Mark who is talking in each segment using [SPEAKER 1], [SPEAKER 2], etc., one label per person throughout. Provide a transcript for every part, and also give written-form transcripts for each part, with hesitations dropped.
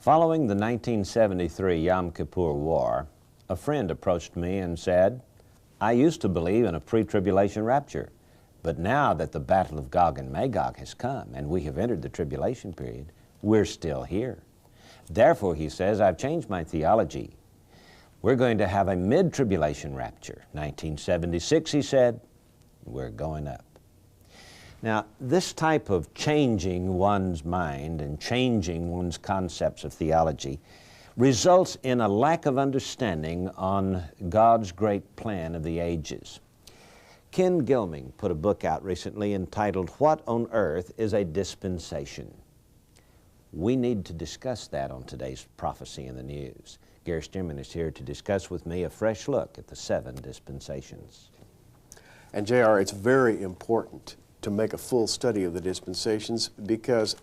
[SPEAKER 1] Following the 1973 Yom Kippur War, a friend approached me and said, "I used to believe in a pre-tribulation rapture, but now that the battle of Gog and Magog has come and we have entered the tribulation period, we're still here. Therefore," he says, "I've changed my theology. We're going to have a mid-tribulation rapture." 1976, he said, "We're going up." Now, this type of changing one's mind and changing one's concepts of theology results in a lack of understanding on God's great plan of the ages. Ken Gilming put a book out recently entitled, "What on Earth is a Dispensation?" We need to discuss that on today's Prophecy in the News. Gary Stearman is here to discuss with me a fresh look at the 7 dispensations.
[SPEAKER 2] And J.R., it's very important to make a full study of the dispensations because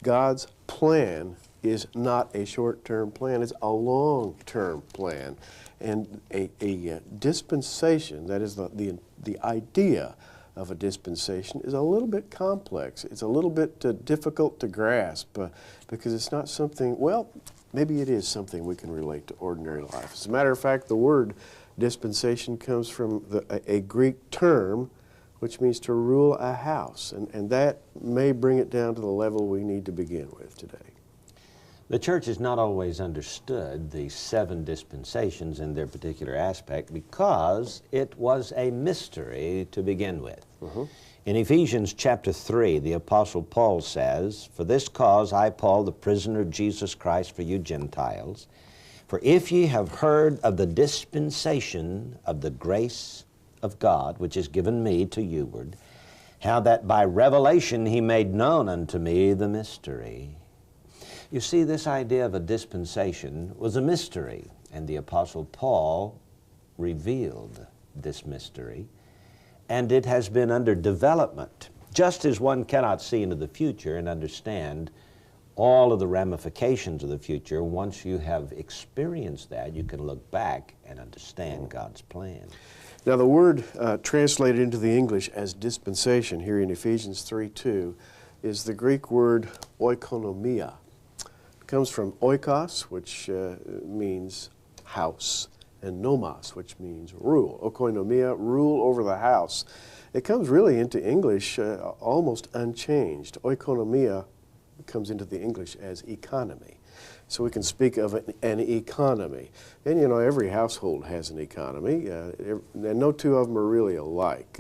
[SPEAKER 2] God's plan is not a short-term plan, it's a long-term plan. And a dispensation, that is the idea of a dispensation, is a little bit complex. It's a little bit difficult to grasp because it's not something, well, maybe it is something we can relate to ordinary life. As a matter of fact, the word dispensation comes from a Greek term which means to rule a house, and that may bring it down to the level we need to begin with today.
[SPEAKER 1] The church has not always understood the 7 dispensations in their particular aspect because it was a mystery to begin with. In Ephesians chapter 3, the Apostle Paul says, "For this cause I, Paul, the prisoner of Jesus Christ for you Gentiles, for if ye have heard of the dispensation of the grace of God, which is given me to youward, how that by revelation he made known unto me the mystery." You see, this idea of a dispensation was a mystery, and the Apostle Paul revealed this mystery, and it has been under development. Just as one cannot see into the future and understand all of the ramifications of the future, once you have experienced that, you can look back and understand God's plan.
[SPEAKER 2] Now, the word translated into the English as dispensation here in Ephesians 3:2 is the Greek word oikonomia. It comes from oikos, which means house, and nomos, which means rule. Oikonomia, rule over the house. It comes really into English almost unchanged. Oikonomia comes into the English as economy. So we can speak of an economy. And you know, every household has an economy, and no two of them are really alike.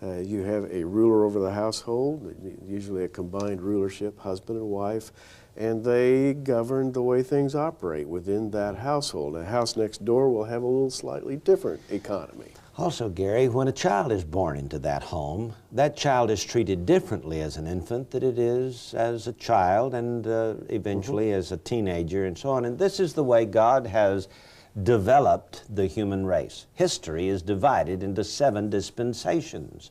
[SPEAKER 2] You have a ruler over the household, usually a combined rulership, husband and wife, and they govern the way things operate within that household. A house next door will have a little slightly different economy.
[SPEAKER 1] Also, Gary, when a child is born into that home, that child is treated differently as an infant than it is as a child and eventually as a teenager and so on. And this is the way God has developed the human race. History is divided into 7 dispensations.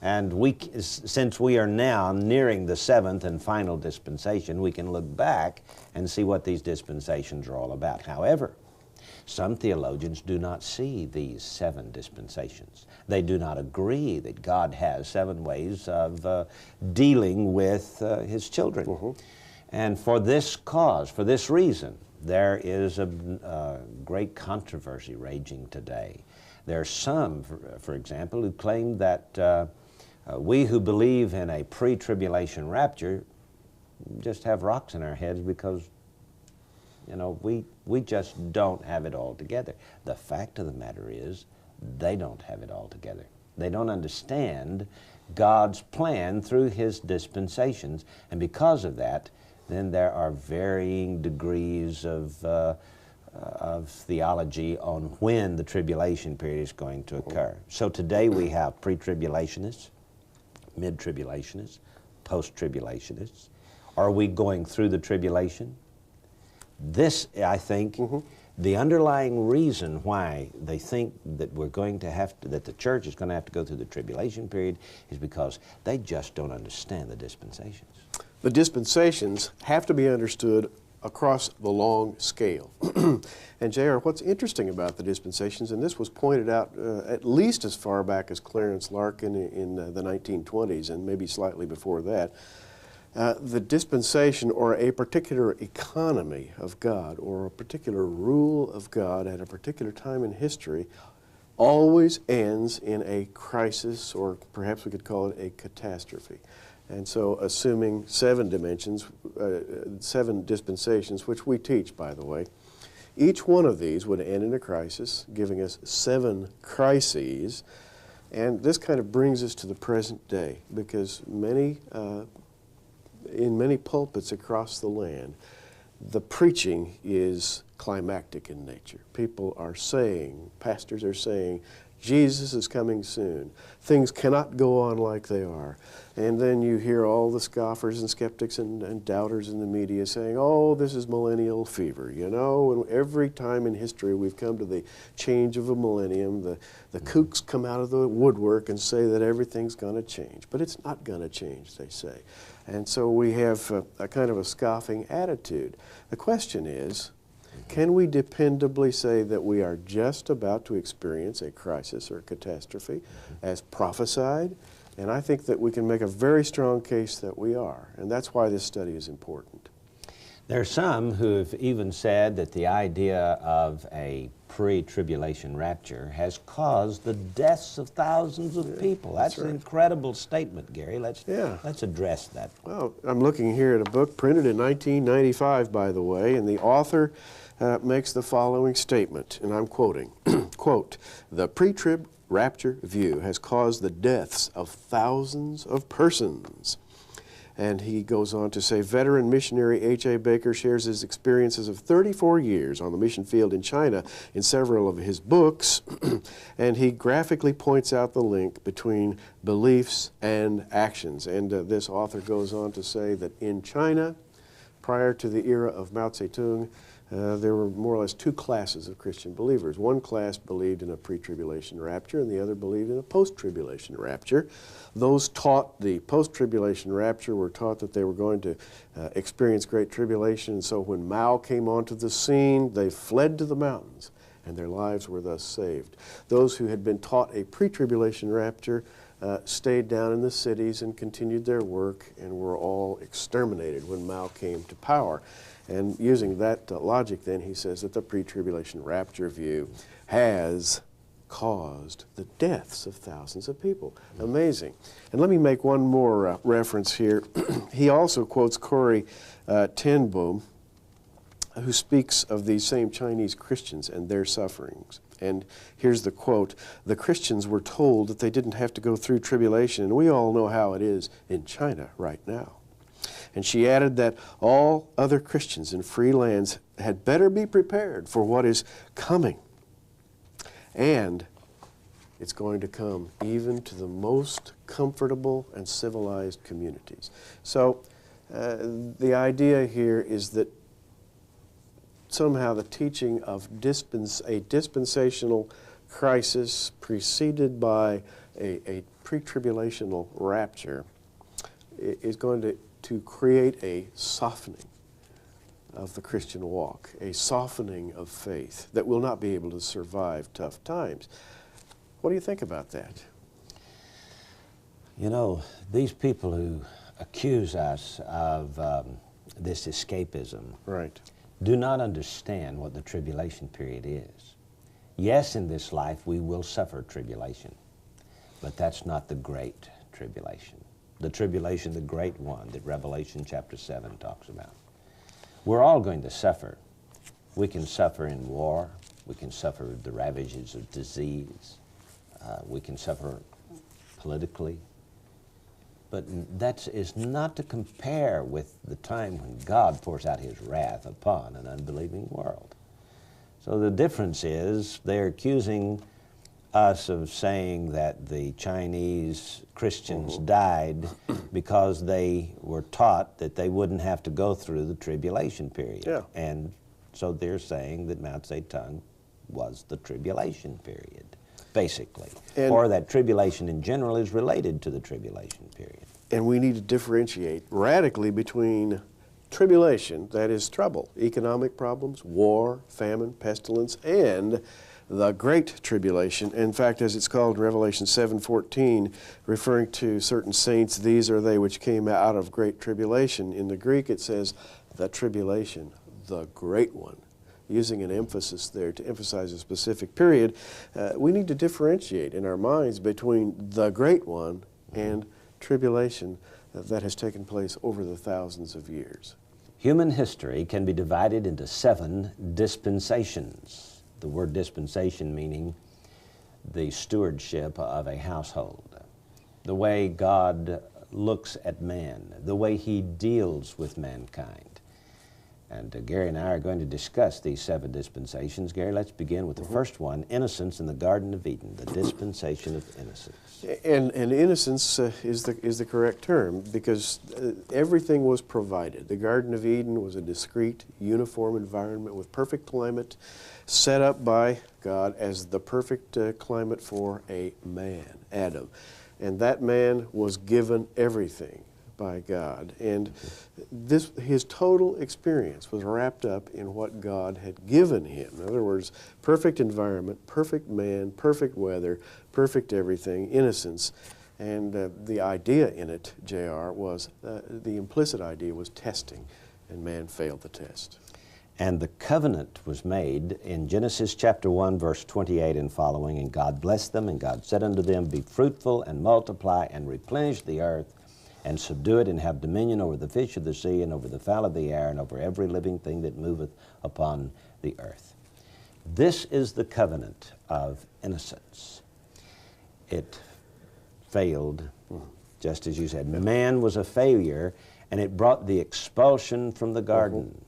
[SPEAKER 1] And since we are now nearing the 7th and final dispensation, we can look back and see what these dispensations are all about. However, some theologians do not see these 7 dispensations. They do not agree that God has 7 ways of dealing with His children. And for this cause, for this reason, there is a great controversy raging today. There are some, for example, who claim that we who believe in a pre-tribulation rapture just have rocks in our heads because, you know, we just don't have it all together. The fact of the matter is, they don't have it all together. They don't understand God's plan through His dispensations, and because of that, then there are varying degrees of theology on when the tribulation period is going to occur. So today we have pre-tribulationists, mid-tribulationists, post-tribulationists. Are we going through the tribulation? This, I think, the underlying reason why they think that we're going to have to, that the church is going to have to go through the tribulation period is because they just don't understand the dispensations.
[SPEAKER 2] The dispensations have to be understood across the long scale. And J.R., what's interesting about the dispensations, and this was pointed out at least as far back as Clarence Larkin in the 1920s and maybe slightly before that, the dispensation or a particular economy of God or a particular rule of God at a particular time in history always ends in a crisis, or perhaps we could call it a catastrophe. And so assuming 7 dimensions, 7 dispensations, which we teach, by the way, each one of these would end in a crisis, giving us 7 crises. And this kind of brings us to the present day, because in many pulpits across the land, the preaching is climactic in nature. People are saying, pastors are saying, Jesus is coming soon. Things cannot go on like they are. And then you hear all the scoffers and skeptics and doubters in the media saying, oh, this is millennial fever, you know. And every time in history we've come to the change of a millennium, the kooks come out of the woodwork and say that everything's going to change. But it's not going to change, they say. And so we have a kind of a scoffing attitude. The question is, can we dependably say that we are just about to experience a crisis or a catastrophe as prophesied? And I think that we can make a very strong case that we are. And that's why this study is important.
[SPEAKER 1] There are some who have even said that the idea of a pre-tribulation rapture has caused the deaths of thousands of people. That's
[SPEAKER 2] right.
[SPEAKER 1] an incredible statement, Gary. Let's address that.
[SPEAKER 2] Well, I'm looking here at a book printed in 1995, by the way, and the author makes the following statement, and I'm quoting, quote, "The pre-trib rapture view has caused the deaths of thousands of persons." And he goes on to say, veteran missionary H.A. Baker shares his experiences of 34 years on the mission field in China in several of his books, and he graphically points out the link between beliefs and actions. And this author goes on to say that in China, prior to the era of Mao Zedong, there were more or less 2 classes of Christian believers. One class believed in a pre-tribulation rapture, and the other believed in a post-tribulation rapture. Those taught the post-tribulation rapture were taught that they were going to experience great tribulation, and so when Mao came onto the scene, they fled to the mountains, and their lives were thus saved. Those who had been taught a pre-tribulation rapture stayed down in the cities and continued their work and were all exterminated when Mao came to power. And using that logic, then, he says that the pre-tribulation rapture view has caused the deaths of thousands of people. Amazing. And let me make one more reference here. He also quotes Corey ten Boom, who speaks of these same Chinese Christians and their sufferings. And here's the quote, "The Christians were told that they didn't have to go through tribulation, and we all know how it is in China right now." And she added that all other Christians in free lands had better be prepared for what is coming. And it's going to come even to the most comfortable and civilized communities. So the idea here is that somehow the teaching of a dispensational crisis preceded by a pre-tribulational rapture is going to create a softening of the Christian walk, a softening of faith that will not be able to survive tough times. What do you think about that?
[SPEAKER 1] You know, these people who accuse us of this escapism
[SPEAKER 2] Right.
[SPEAKER 1] do not understand what the tribulation period is. Yes, in this life we will suffer tribulation, but that's not the great tribulation. The tribulation, the great one that Revelation chapter 7 talks about. We're all going to suffer. We can suffer in war. We can suffer the ravages of disease. We can suffer politically. But that is not to compare with the time when God pours out His wrath upon an unbelieving world. So the difference is they're accusing us of saying that the Chinese Christians died because they were taught that they wouldn't have to go through the tribulation period.
[SPEAKER 2] Yeah.
[SPEAKER 1] And so they're saying that Mao Zedong was the tribulation period, basically. Or that tribulation in general is related to the tribulation period.
[SPEAKER 2] And we need to differentiate radically between tribulation, that is trouble, economic problems, war, famine, pestilence, and the Great Tribulation. In fact, as it's called in Revelation 7:14, referring to certain saints, these are they which came out of great tribulation. In the Greek it says, the tribulation, the great one. Using an emphasis there to emphasize a specific period, we need to differentiate in our minds between the great one and tribulation that has taken place over the thousands of years.
[SPEAKER 1] Human history can be divided into 7 dispensations. The word dispensation meaning the stewardship of a household, the way God looks at man, the way He deals with mankind. And Gary and I are going to discuss these 7 dispensations. Gary, let's begin with the first one, innocence in the Garden of Eden, the dispensation of innocence.
[SPEAKER 2] And innocence is the correct term, because everything was provided. The Garden of Eden was a discrete, uniform environment with perfect climate, set up by God as the perfect climate for a man, Adam. And that man was given everything by God. And his total experience was wrapped up in what God had given him. In other words, perfect environment, perfect man, perfect weather, perfect everything, innocence. And the idea in it, J.R., was, the implicit idea was testing, and man failed the test.
[SPEAKER 1] And the covenant was made in Genesis chapter 1, verse 28 and following, and God blessed them, and God said unto them, be fruitful and multiply and replenish the earth, and subdue it, and have dominion over the fish of the sea, and over the fowl of the air, and over every living thing that moveth upon the earth. This is the covenant of innocence. It failed, just as you said. Man was a failure, and it brought the expulsion from the garden.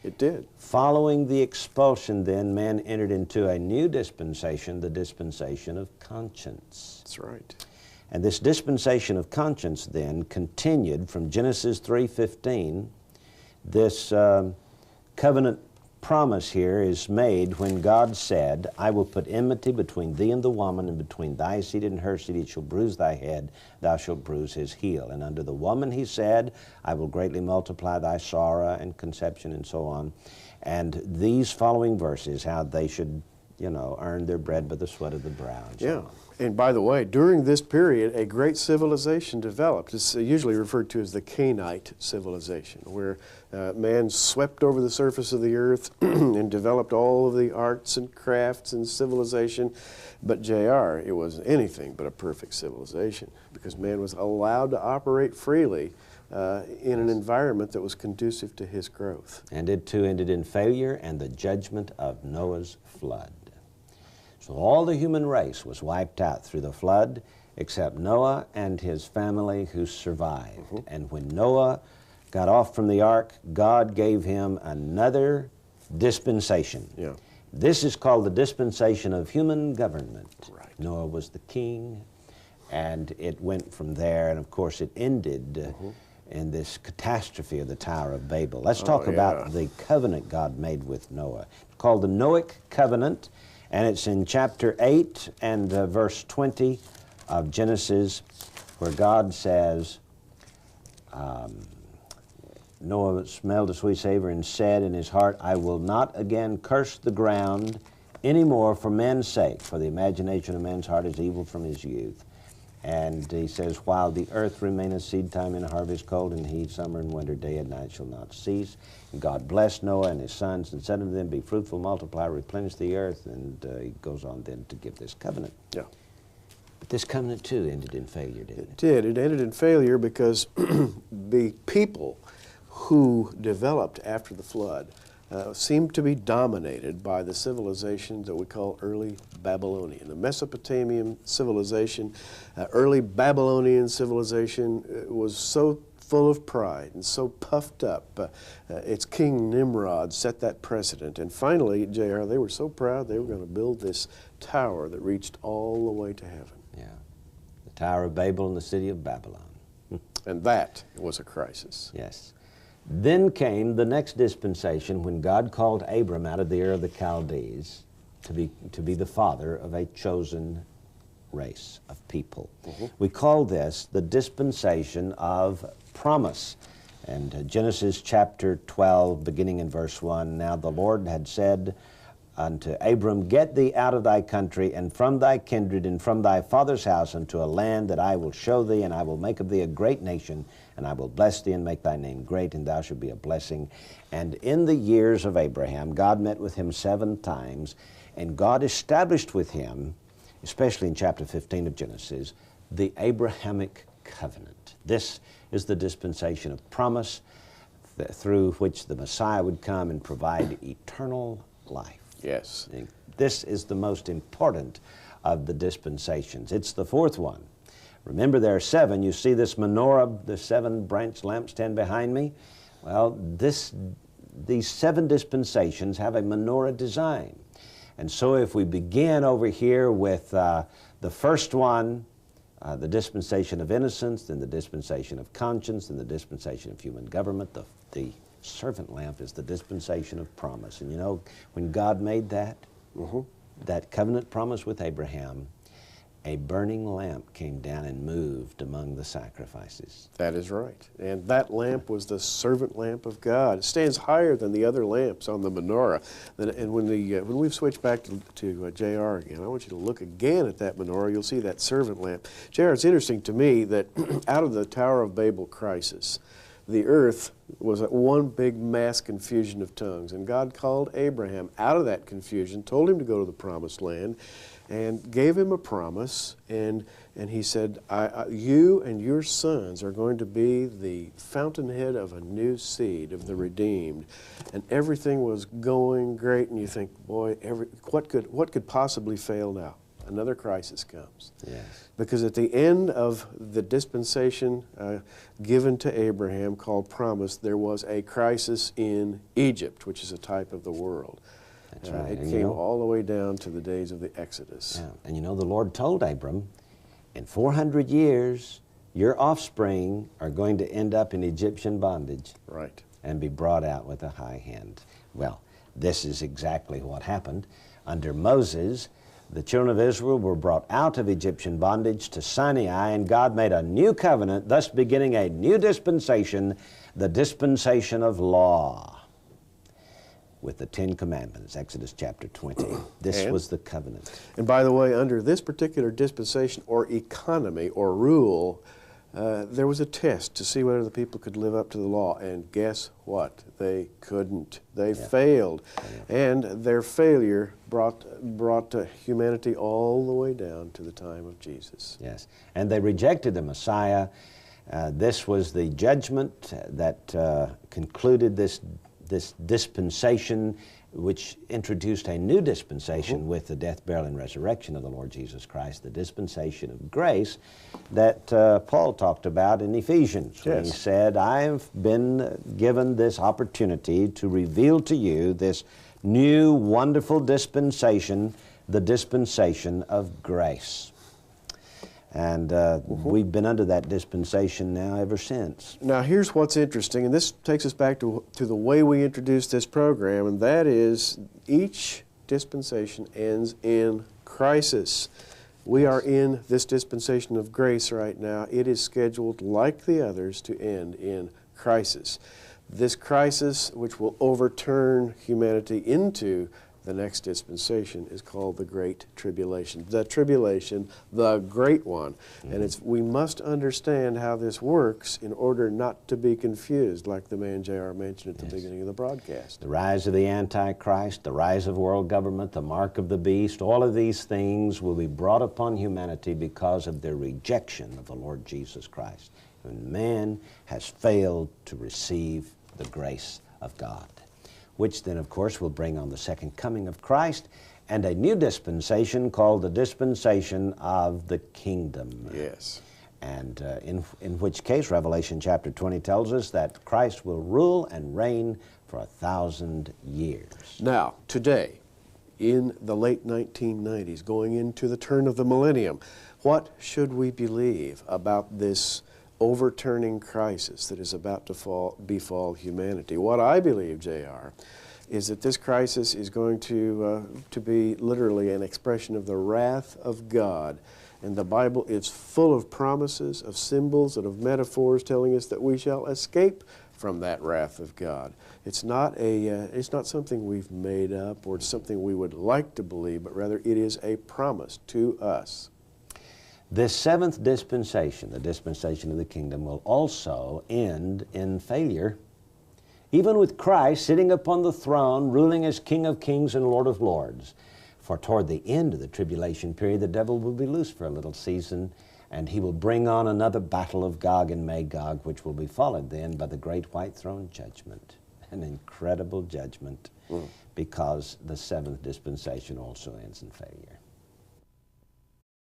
[SPEAKER 2] It did.
[SPEAKER 1] Following the expulsion, then, man entered into a new dispensation, the dispensation of conscience.
[SPEAKER 2] That's right.
[SPEAKER 1] And this dispensation of conscience then continued from Genesis 3:15. This covenant promise here is made when God said, I will put enmity between thee and the woman, and between thy seed and her seed. It shall bruise thy head, thou shalt bruise his heel. And unto the woman he said, I will greatly multiply thy sorrow and conception, and so on. And these following verses, how they should, earn their bread by the sweat of the brow. And so on.
[SPEAKER 2] And by the way, during this period, a great civilization developed. It's usually referred to as the Canaanite civilization, where man swept over the surface of the earth and developed all of the arts and crafts and civilization. But J.R., it wasn't anything but a perfect civilization, because man was allowed to operate freely in an environment that was conducive to his growth.
[SPEAKER 1] And it too ended in failure and the judgment of Noah's flood. So all the human race was wiped out through the flood, except Noah and his family who survived. And when Noah got off from the ark, God gave him another dispensation. This is called the dispensation of human government.
[SPEAKER 2] Right.
[SPEAKER 1] Noah was the king, and it went from there, and of course it ended in this catastrophe of the Tower of Babel. Let's talk about the covenant God made with Noah. It's called the Noahic covenant. And it's in chapter 8 and verse 20 of Genesis, where God says, Noah smelled a sweet savor and said in his heart, I will not again curse the ground any more for men's sake, for the imagination of man's heart is evil from his youth. And he says, while the earth remaineth, seed time and harvest, cold and heat, summer and winter, day and night shall not cease. And God blessed Noah and his sons and said unto them, be fruitful, multiply, replenish the earth. And he goes on then to give this covenant. But this covenant too ended in failure, didn't it?
[SPEAKER 2] It did. It ended in failure because the people who developed after the flood seemed to be dominated by the civilization that we call early Babylonian. The Mesopotamian civilization, early Babylonian civilization was so full of pride and so puffed up. Its king Nimrod set that precedent. And finally, J.R., they were so proud they were going to build this tower that reached all the way to heaven.
[SPEAKER 1] The Tower of Babel and the city of Babylon.
[SPEAKER 2] And that was a crisis.
[SPEAKER 1] Yes. Then came the next dispensation when God called Abram out of the Ur of the Chaldees to be the father of a chosen race of people. We call this the dispensation of promise. And Genesis chapter 12, beginning in verse 1, now the Lord had said unto Abram, Get thee out of thy country, and from thy kindred, and from thy father's house, unto a land that I will show thee, and I will make of thee a great nation, and I will bless thee, and make thy name great, and thou shalt be a blessing. And in the years of Abraham, God met with him 7 times, and God established with him, especially in chapter 15 of Genesis, the Abrahamic covenant. This is the dispensation of promise through which the Messiah would come and provide eternal life.
[SPEAKER 2] Yes.
[SPEAKER 1] This is the most important of the dispensations. It's the 4th one. Remember, there are 7. You see this menorah, the 7 branch lampstand behind me? Well, these 7 dispensations have a menorah design. And so if we begin over here with the first one, the dispensation of innocence, then the dispensation of conscience, then the dispensation of human government, the servant lamp is the dispensation of promise. And you know, when God made that, that covenant promise with Abraham, a burning lamp came down and moved among the sacrifices.
[SPEAKER 2] That is right. And that lamp was the servant lamp of God. It stands higher than the other lamps on the menorah. And when we've switched back to JR again, I want you to look again at that menorah. You'll see that servant lamp. JR, it's interesting to me that out of the Tower of Babel crisis, the earth was one big mass confusion of tongues. And God called Abraham out of that confusion, told him to go to the promised land, and gave him a promise. And he said, you and your sons are going to be the fountainhead of a new seed of the redeemed. And everything was going great. And you think, boy, what could possibly fail now? Another crisis comes.
[SPEAKER 1] Yes.
[SPEAKER 2] Because at the end of the dispensation given to Abraham called promise, there was a crisis in Egypt, which is a type of the world.
[SPEAKER 1] That's right.
[SPEAKER 2] It came all the way down to the days of the Exodus.
[SPEAKER 1] Yeah. And you know, the Lord told Abram, in 400 years, your offspring are going to end up in Egyptian bondage.
[SPEAKER 2] Right.
[SPEAKER 1] And be brought out with a high hand. Well, this is exactly what happened. Under Moses, the children of Israel were brought out of Egyptian bondage to Sinai, and God made a new covenant, thus beginning a new dispensation, the dispensation of law, with the 10 Commandments, Exodus chapter 20. This was the covenant.
[SPEAKER 2] And by the way, under this particular dispensation or economy or rule, there was a test to see whether the people could live up to the law. And guess what? They couldn't. They failed. And their failure brought humanity all the way down to the time of Jesus.
[SPEAKER 1] Yes. And they rejected the Messiah. This was the judgment that concluded this dispensation, which introduced a new dispensation with the death, burial, and resurrection of the Lord Jesus Christ, the dispensation of grace that Paul talked about in Ephesians, when he said, I've been given this opportunity to reveal to you this new wonderful dispensation, the dispensation of grace. And we've been under that dispensation now ever since.
[SPEAKER 2] Now here's what's interesting, and this takes us back to the way we introduced this program, and that is each dispensation ends in crisis. We are in this dispensation of grace right now. It is scheduled, like the others, to end in crisis. This crisis, which will overturn humanity into the next dispensation, is called the Great Tribulation. The tribulation, the great one. And we must understand how this works in order not to be confused, like the man J.R. mentioned at the beginning of the broadcast.
[SPEAKER 1] The rise of the Antichrist, the rise of world government, the mark of the beast, all of these things will be brought upon humanity because of their rejection of the Lord Jesus Christ. And man has failed to receive the grace of God, which then, of course, will bring on the second coming of Christ and a new dispensation called the dispensation of the kingdom.
[SPEAKER 2] Yes.
[SPEAKER 1] And in which case, Revelation chapter 20 tells us that Christ will rule and reign for 1,000 years.
[SPEAKER 2] Now, today, in the late 1990s, going into the turn of the millennium, what should we believe about this overturning crisis that is about to befall humanity? What I believe, J.R., is that this crisis is going to be literally an expression of the wrath of God. And the Bible is full of promises, of symbols, and of metaphors telling us that we shall escape from that wrath of God. It's not something we've made up or something we would like to believe, but rather it is a promise to us.
[SPEAKER 1] This seventh dispensation, the dispensation of the kingdom, will also end in failure, even with Christ sitting upon the throne, ruling as King of kings and Lord of lords. For toward the end of the tribulation period, the devil will be loose for a little season, and he will bring on another battle of Gog and Magog, which will be followed then by the great white throne judgment, an incredible judgment, because the seventh dispensation also ends in failure.